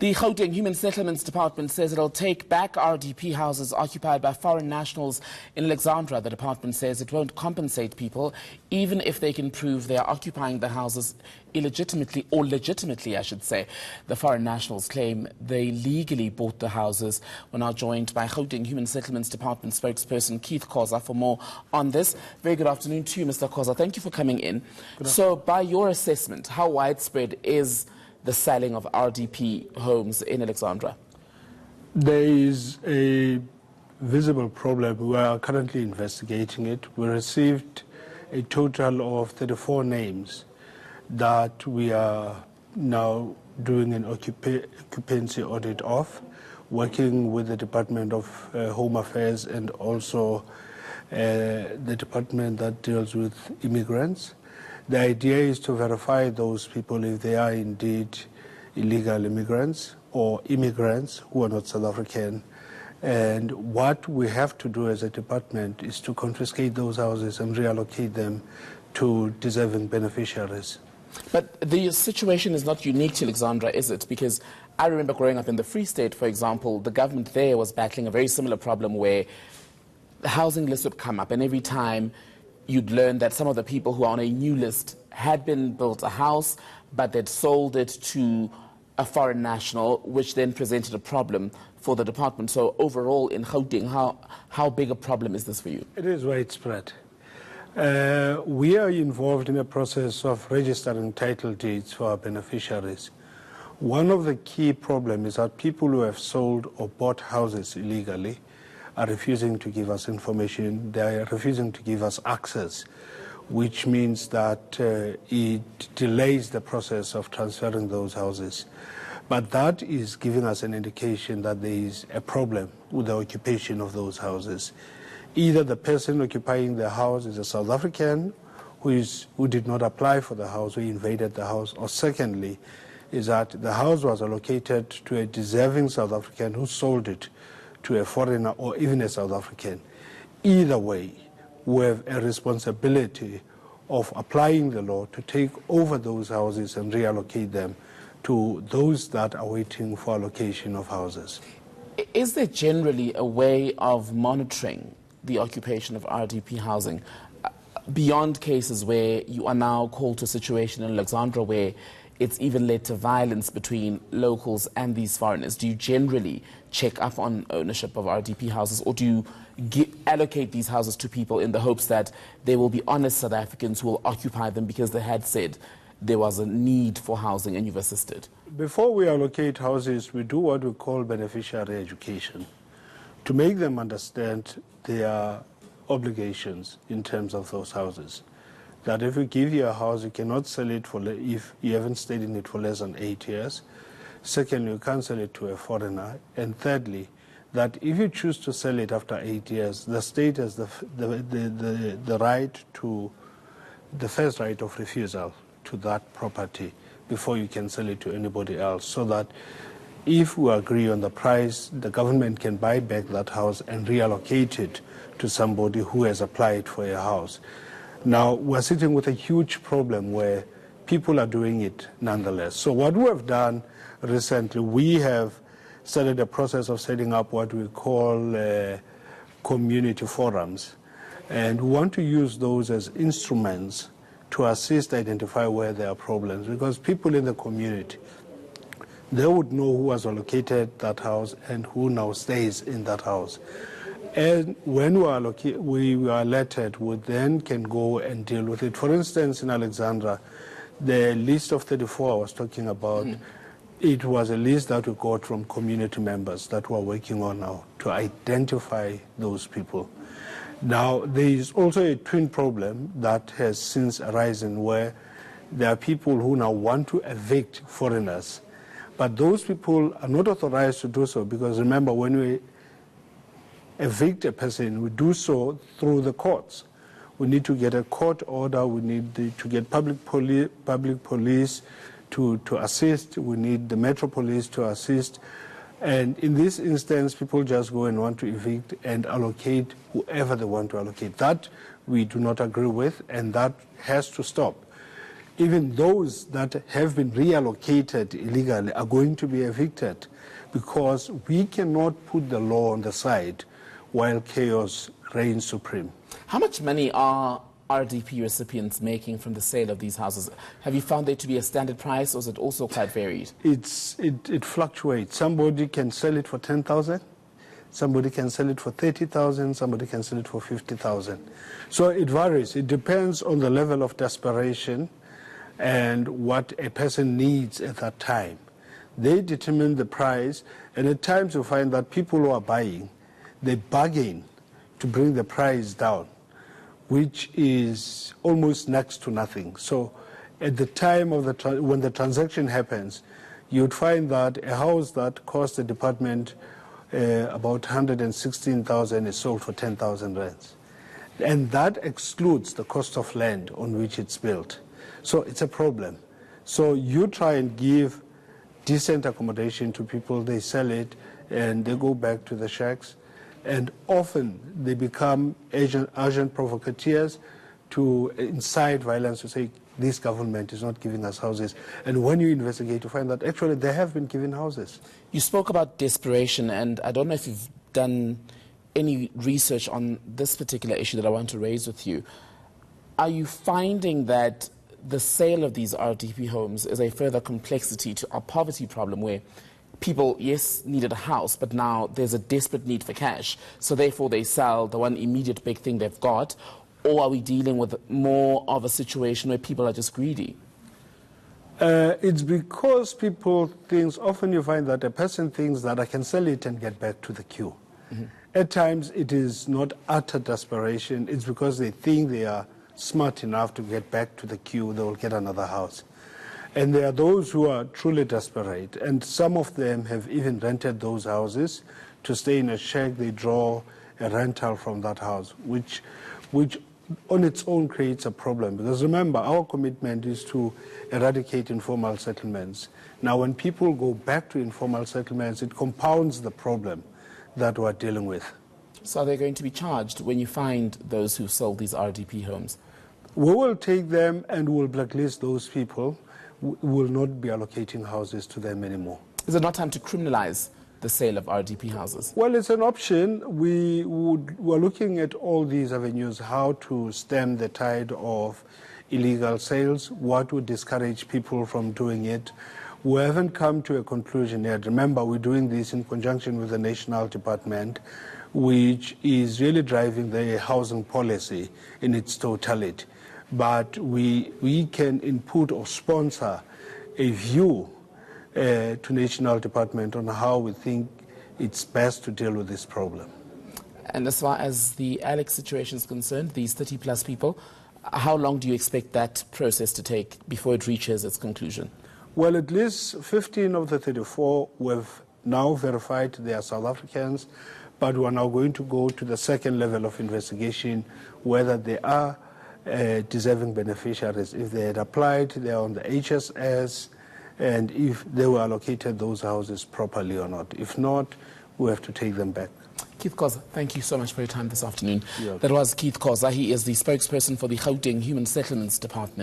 The Gauteng Human Settlements Department says it'll take back RDP houses occupied by foreign nationals in Alexandra. The department says it won't compensate people even if they can prove they are occupying the houses illegitimately, or legitimately, I should say. The foreign nationals claim they legally bought the houses. We're now joined by Gauteng Human Settlements Department spokesperson Khoza for more on this. Very good afternoon to you, Mr. Khoza. Thank you for coming in. So by your assessment, how widespread is the selling of RDP homes in Alexandra? There is a visible problem. We are currently investigating it. We received a total of 34 names that we are now doing an occupancy audit of, working with the Department of Home Affairs and also the department that deals with immigrants. The idea is to verify those people if they are indeed illegal immigrants or immigrants who are not South African. And what we have to do as a department is to confiscate those houses and reallocate them to deserving beneficiaries. But the situation is not unique to Alexandra, is it? Because I remember growing up in the Free State, for example, the government there was battling a very similar problem where the housing list would come up, and every time you'd learn that some of the people who are on a new list had been built a house, but they'd sold it to a foreign national, which then presented a problem for the department. So overall in Gauteng, how big a problem is this for you? It is widespread. We are involved in a process of registering title deeds for our beneficiaries. One of the key problems is that people who have sold or bought houses illegally are refusing to give us information. They are refusing to give us access, which means that it delays the process of transferring those houses. But that is giving us an indication that there is a problem with the occupation of those houses. Either the person occupying the house is a South African who did not apply for the house, who invaded the house, or secondly, is that the house was allocated to a deserving South African who sold it to a foreigner or even a South African. Either way, we have a responsibility of applying the law to take over those houses and reallocate them to those that are waiting for allocation of houses. Is there generally a way of monitoring the occupation of RDP housing beyond cases where you are now called to a situation in Alexandra where it's even led to violence between locals and these foreigners? Do you generally check up on ownership of RDP houses, or do you allocate these houses to people in the hopes that there will be honest South Africans who will occupy them because they had said there was a need for housing and you've assisted? Before we allocate houses, we do what we call beneficiary education to make them understand their obligations in terms of those houses. That if we give you a house, you cannot sell it if you haven't stayed in it for less than 8 years. Secondly, you can't sell it to a foreigner. And thirdly, that if you choose to sell it after 8 years, the state has the right to, the first right of refusal to that property before you can sell it to anybody else, so that if we agree on the price, the government can buy back that house and reallocate it to somebody who has applied for a house. Now, we're sitting with a huge problem where people are doing it nonetheless. So what we have done recently, we have started a process of setting up what we call community forums. And we want to use those as instruments to assist identify where there are problems, because people in the community, they would know who has allocated that house and who now stays in that house. And when we are alerted, we then can go and deal with it. For instance, in Alexandra, the list of 34 I was talking about, it was a list that we got from community members that we're working on now to identify those people. Now, there is also a twin problem that has since arisen where there are people who now want to evict foreigners, but those people are not authorized to do so, because remember, when we evict a person, we do so through the courts. We need to get a court order, we need to get public police to assist, we need the Metro Police to assist. And in this instance, people just go and want to evict and allocate whoever they want to allocate. That we do not agree with, and that has to stop. even those that have been reallocated illegally are going to be evicted, because we cannot put the law on the side while chaos reigns supreme. How much money are RDP recipients making from the sale of these houses? Have you found it to be a standard price, or is it also quite varied? It fluctuates. Somebody can sell it for 10,000, somebody can sell it for 30,000, somebody can sell it for 50,000. So it varies. It depends on the level of desperation and what a person needs at that time. They determine the price, and at times you find that people who are buying, they bargain to bring the price down, which is almost next to nothing. So at the time of when the transaction happens, you'd find that a house that cost the department about 116,000 is sold for 10,000 rands. And that excludes the cost of land on which it's built. So it's a problem. So you try and give decent accommodation to people, they sell it, and they go back to the shacks. And often they become agent provocateurs to incite violence, to say this government is not giving us houses. And when you investigate, you find that actually they have been given houses. You spoke about desperation, and I don't know if you've done any research on this particular issue that I want to raise with you. Are you finding that the sale of these RDP homes is a further complexity to our poverty problem, where people, yes, needed a house, but now there's a desperate need for cash, so therefore they sell the one immediate big thing they've got? Or are we dealing with more of a situation where people are just greedy? It's because people think, often you find that a person thinks that I can sell it and get back to the queue. Mm-hmm. At times it is not utter desperation, it's because they think they are smart enough to get back to the queue, they will get another house. And there are those who are truly desperate, and some of them have even rented those houses to stay in a shack. They draw a rental from that house, which on its own creates a problem. Because remember, our commitment is to eradicate informal settlements. Now, when people go back to informal settlements, it compounds the problem that we're dealing with. So are they going to be charged when you find those who sold these RDP homes? We will take them and we'll blacklist those people. We will not be allocating houses to them anymore. Is it not time to criminalize the sale of RDP houses? Well, it's an option. We're looking at all these avenues, how to stem the tide of illegal sales, what would discourage people from doing it. We haven't come to a conclusion yet. Remember, we're doing this in conjunction with the National Department, which is really driving the housing policy in its totality. But we can input or sponsor a view to National Department on how we think it's best to deal with this problem. And as far as the Alex situation is concerned, these 30-plus people, how long do you expect that process to take before it reaches its conclusion? Well, at least 15 of the 34 we've now verified they are South Africans, but we're now going to go to the second level of investigation, whether they are deserving beneficiaries, if they had applied, they are on the HSS, and if they were allocated those houses properly or not. If not, we have to take them back. Keith Khoza, thank you so much for your time this afternoon. That was Keith Khoza. He is the spokesperson for the Gauteng Human Settlements Department.